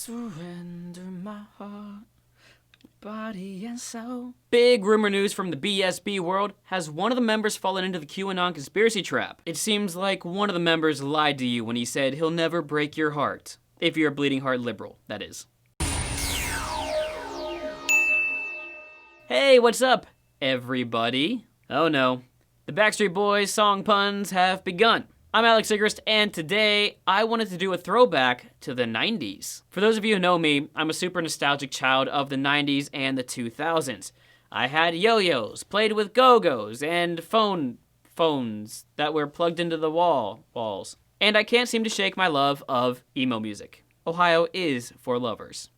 surrender my heart, body and soul. Big rumor news from the BSB world. Has one of the members fallen into the QAnon conspiracy trap? It seems like one of the members lied to you when he said he'll never break your heart. If you're a bleeding heart liberal, that is. Hey, what's up, everybody? Oh no, the Backstreet Boys song puns have begun. I'm Alex Sigrist, and today I wanted to do a throwback to the 90s. For those of you who know me, I'm a super nostalgic child of the 90s and the 2000s. I had yo-yos, played with go-go's, and phones that were plugged into the walls. And I can't seem to shake my love of emo music. Ohio is for lovers.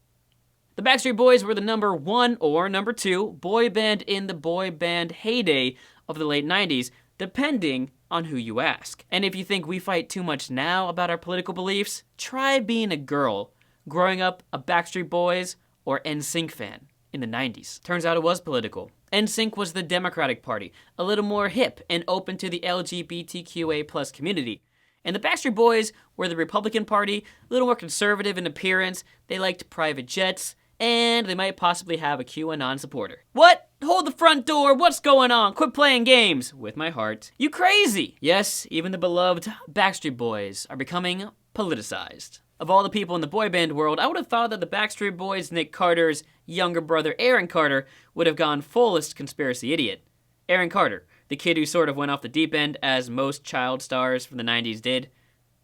The Backstreet Boys were the number one or number two boy band in the boy band heyday of the late 90s, depending on who you ask. And if you think we fight too much now about our political beliefs, try being a girl growing up a Backstreet Boys or NSYNC fan in the 90s. Turns out it was political. NSYNC was the Democratic Party, a little more hip and open to the LGBTQA+ community. And the Backstreet Boys were the Republican Party, a little more conservative in appearance. They liked private jets, and they might possibly have a QAnon supporter. What? Hold the front door, what's going on? Quit playing games with my heart. You crazy? Yes, even the beloved Backstreet Boys are becoming politicized. Of all the people in the boy band world, I would have thought that the Backstreet Boys' Nick Carter's younger brother Aaron Carter would have gone fullest conspiracy idiot. Aaron Carter, the kid who sort of went off the deep end as most child stars from the 90s did.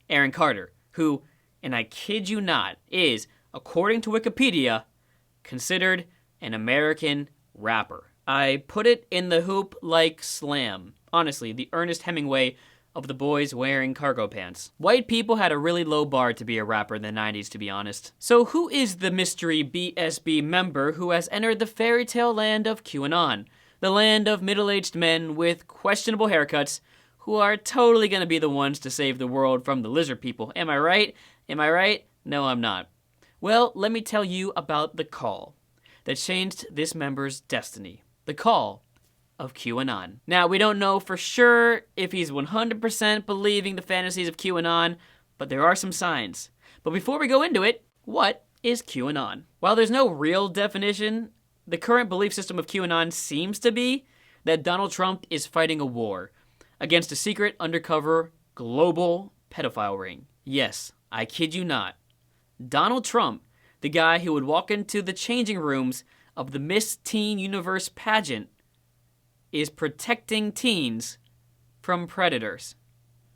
Aaron Carter, who, and I kid you not, is, according to Wikipedia, considered an American rapper. I put it in the hoop like Slam. Honestly, the Ernest Hemingway of the boys wearing cargo pants. White people had a really low bar to be a rapper in the 90s, to be honest. So who is the mystery BSB member who has entered the fairy tale land of QAnon? The land of middle-aged men with questionable haircuts who are totally gonna be the ones to save the world from the lizard people. Am I right? Am I right? No, I'm not. Well, let me tell you about the call that changed this member's destiny. The call of QAnon. Now, we don't know for sure if he's 100% believing the fantasies of QAnon, but there are some signs. But before we go into it, what is QAnon? While there's no real definition, the current belief system of QAnon seems to be that Donald Trump is fighting a war against a secret, undercover, global pedophile ring. Yes, I kid you not. Donald Trump, the guy who would walk into the changing rooms of the Miss Teen Universe pageant, is protecting teens from predators.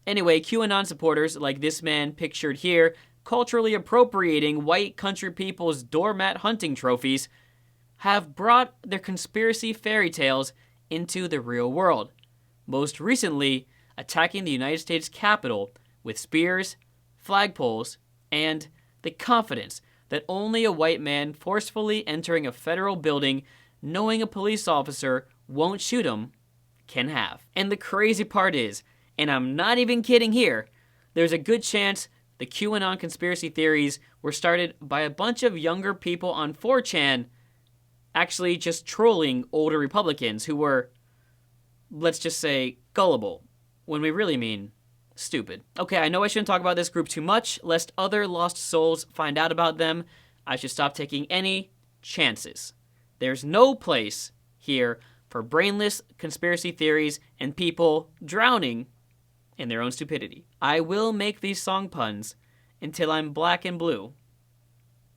Anyway, QAnon supporters, like this man pictured here, culturally appropriating white country people's doormat hunting trophies, have brought their conspiracy fairy tales into the real world. Most recently, attacking the United States Capitol with spears, flagpoles, and the confidence that only a white man forcefully entering a federal building, knowing a police officer won't shoot him, can have. And the crazy part is, and I'm not even kidding here, there's a good chance the QAnon conspiracy theories were started by a bunch of younger people on 4chan actually just trolling older Republicans who were, let's just say, gullible, when we really mean stupid. Okay, I know I shouldn't talk about this group too much, lest other lost souls find out about them. I should stop taking any chances. There's no place here for brainless conspiracy theories and people drowning in their own stupidity. I will make these song puns until I'm black and blue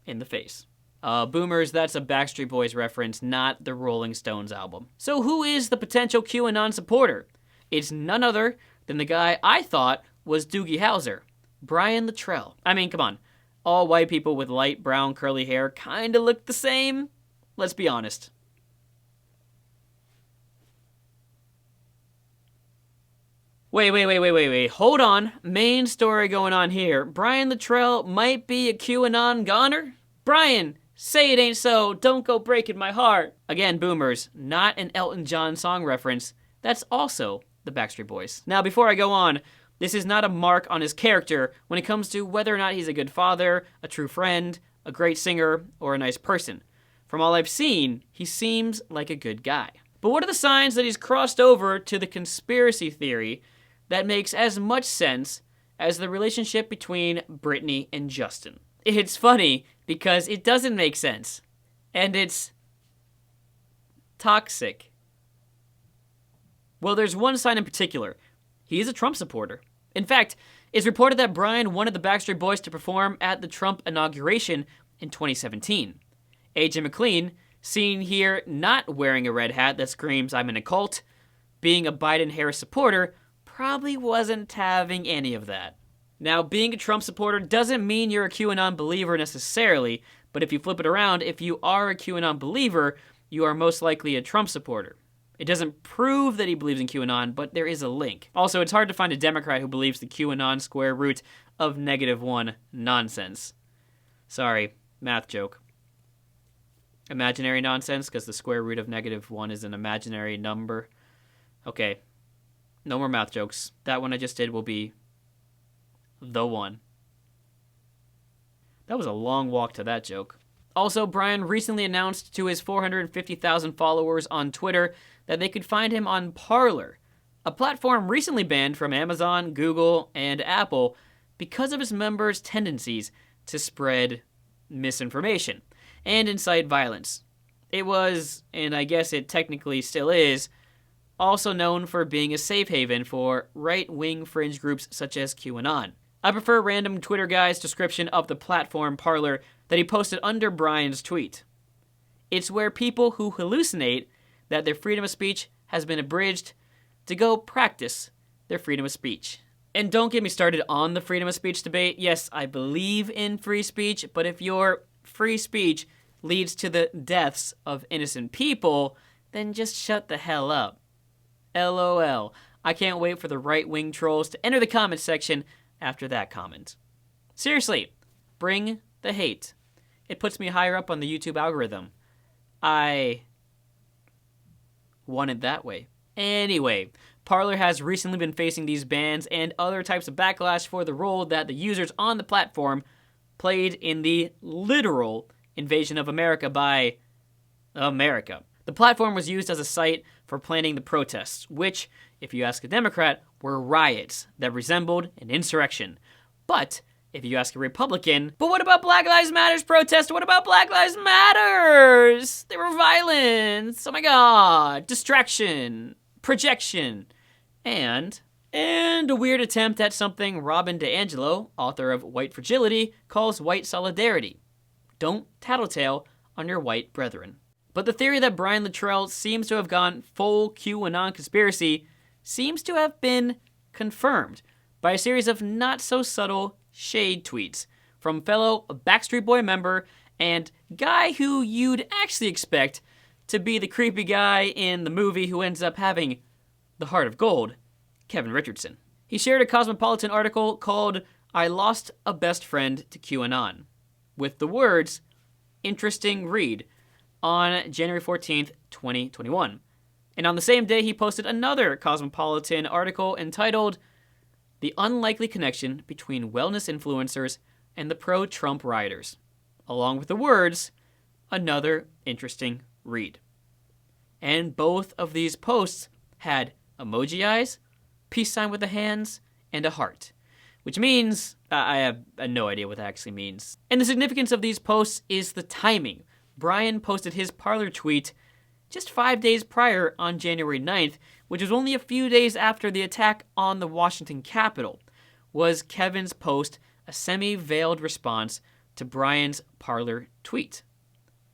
in the face. Boomers, that's a Backstreet Boys reference, not the Rolling Stones album. So who is the potential QAnon supporter? It's none other than the guy I thought was Doogie Howser, Brian Luttrell. I mean, come on. All white people with light brown curly hair kinda look the same. Let's be honest. Wait. Hold on. Main story going on here. Brian Luttrell might be a QAnon goner? Brian, say it ain't so. Don't go breaking my heart. Again, boomers, not an Elton John song reference. That's also the Backstreet Boys. Now, before I go on, this is not a mark on his character when it comes to whether or not he's a good father, a true friend, a great singer, or a nice person. From all I've seen, he seems like a good guy. But what are the signs that he's crossed over to the conspiracy theory that makes as much sense as the relationship between Britney and Justin? It's funny because it doesn't make sense. And it's toxic. Well, there's one sign in particular. He is a Trump supporter. In fact, it's reported that Brian wanted the Backstreet Boys to perform at the Trump inauguration in 2017. AJ McLean, seen here not wearing a red hat that screams, "I'm in a cult," being a Biden-Harris supporter, probably wasn't having any of that. Now, being a Trump supporter doesn't mean you're a QAnon believer necessarily, but if you flip it around, if you are a QAnon believer, you are most likely a Trump supporter. It doesn't prove that he believes in QAnon, but there is a link. Also, it's hard to find a Democrat who believes the QAnon square root of -1 nonsense. Sorry, math joke. Imaginary nonsense, because the square root of -1 is an imaginary number. Okay, no more math jokes. That one I just did will be the one. That was a long walk to that joke. Also, Brian recently announced to his 450,000 followers on Twitter that they could find him on Parler, a platform recently banned from Amazon, Google, and Apple because of its members' tendencies to spread misinformation and incite violence. It was, and I guess it technically still is, also known for being a safe haven for right-wing fringe groups such as QAnon. I prefer random Twitter guy's description of the platform Parler that he posted under Brian's tweet. It's where people who hallucinate that their freedom of speech has been abridged to go practice their freedom of speech. And don't get me started on the freedom of speech debate. Yes, I believe in free speech, but if your free speech leads to the deaths of innocent people, then just shut the hell up. LOL. I can't wait for the right-wing trolls to enter the comment section after that comment. Seriously, bring the hate. It puts me higher up on the YouTube algorithm. I want it that way. Anyway, Parler has recently been facing these bans and other types of backlash for the role that the users on the platform played in the literal invasion of America by America. The platform was used as a site for planning the protests, which, if you ask a Democrat, were riots that resembled an insurrection. But if you ask a Republican, but what about Black Lives Matter's protest? What about Black Lives Matters? They were violence. Oh my God. Distraction. Projection. And a weird attempt at something Robin DiAngelo, author of White Fragility, calls white solidarity. Don't tattletale on your white brethren. But the theory that Brian Littrell seems to have gone full QAnon conspiracy seems to have been confirmed by a series of not-so-subtle shade tweets from fellow Backstreet Boy member and guy who you'd actually expect to be the creepy guy in the movie who ends up having the heart of gold, Kevin Richardson. He shared a Cosmopolitan article called "I Lost a Best Friend to QAnon," with the words, "Interesting read," on January 14th, 2021. And on the same day, he posted another Cosmopolitan article entitled "The Unlikely Connection Between Wellness Influencers and the Pro-Trump Rioters," along with the words, "Another interesting read." And both of these posts had emoji eyes, peace sign with the hands, and a heart, which means I have no idea what that actually means. And the significance of these posts is the timing. Brian posted his Parler tweet just 5 days prior on January 9th, which was only a few days after the attack on the Washington Capitol. Was Kevin's post a semi-veiled response to Brian's Parler tweet?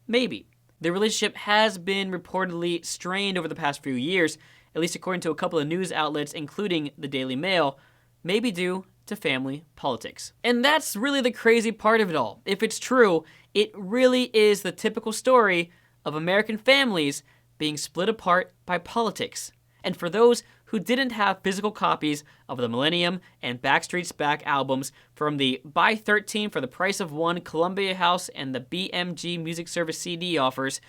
Maybe. The relationship has been reportedly strained over the past few years, at least according to a couple of news outlets, including the Daily Mail, maybe due to family politics. And that's really the crazy part of it all. If it's true, it really is the typical story of American families being split apart by politics. And for those who didn't have physical copies of the Millennium and Backstreet's Back albums from the Buy 13 for the Price of One Columbia House and the BMG Music Service CD offers,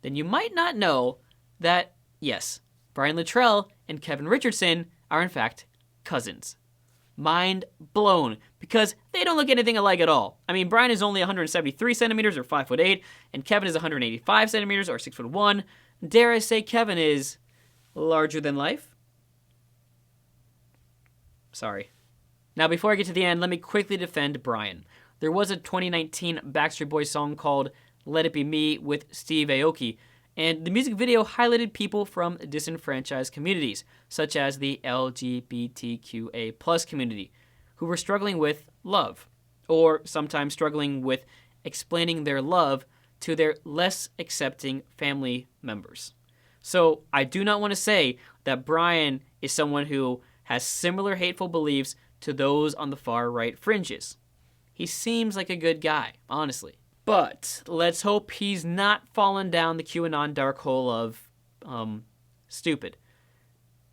then you might not know that, yes, Brian Littrell and Kevin Richardson are in fact cousins. Mind blown, because they don't look anything alike at all. I mean, Brian is only 173 centimeters or 5'8", and Kevin is 185 centimeters or 6'1". Dare I say Kevin is larger than life? Sorry. Now, before I get to the end, let me quickly defend Brian. There was a 2019 Backstreet Boy song called Let It Be Me with Steve Aoki, and the music video highlighted people from disenfranchised communities, such as the LGBTQA+ community, who were struggling with love, or sometimes struggling with explaining their love to their less accepting family members. So I do not want to say that Brian is someone who has similar hateful beliefs to those on the far right fringes. He seems like a good guy, honestly. But let's hope he's not fallen down the QAnon dark hole of, stupid.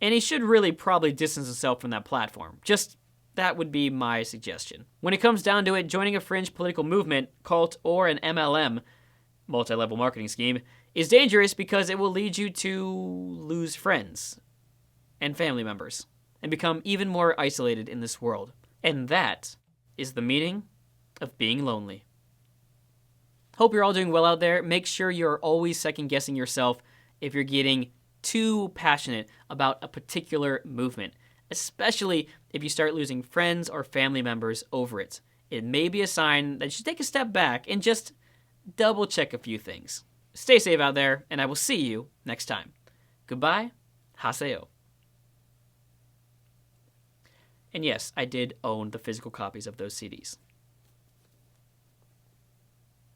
And he should really probably distance himself from that platform. Just that would be my suggestion. When it comes down to it, joining a fringe political movement, cult, or an MLM, multi-level marketing scheme, is dangerous because it will lead you to lose friends and family members and become even more isolated in this world. And that is the meaning of being lonely. Hope you're all doing well out there. Make sure you're always second-guessing yourself if you're getting too passionate about a particular movement, especially if you start losing friends or family members over it. It may be a sign that you should take a step back and just double-check a few things. Stay safe out there, and I will see you next time. Goodbye Haseyo. And yes, I did own the physical copies of those CDs.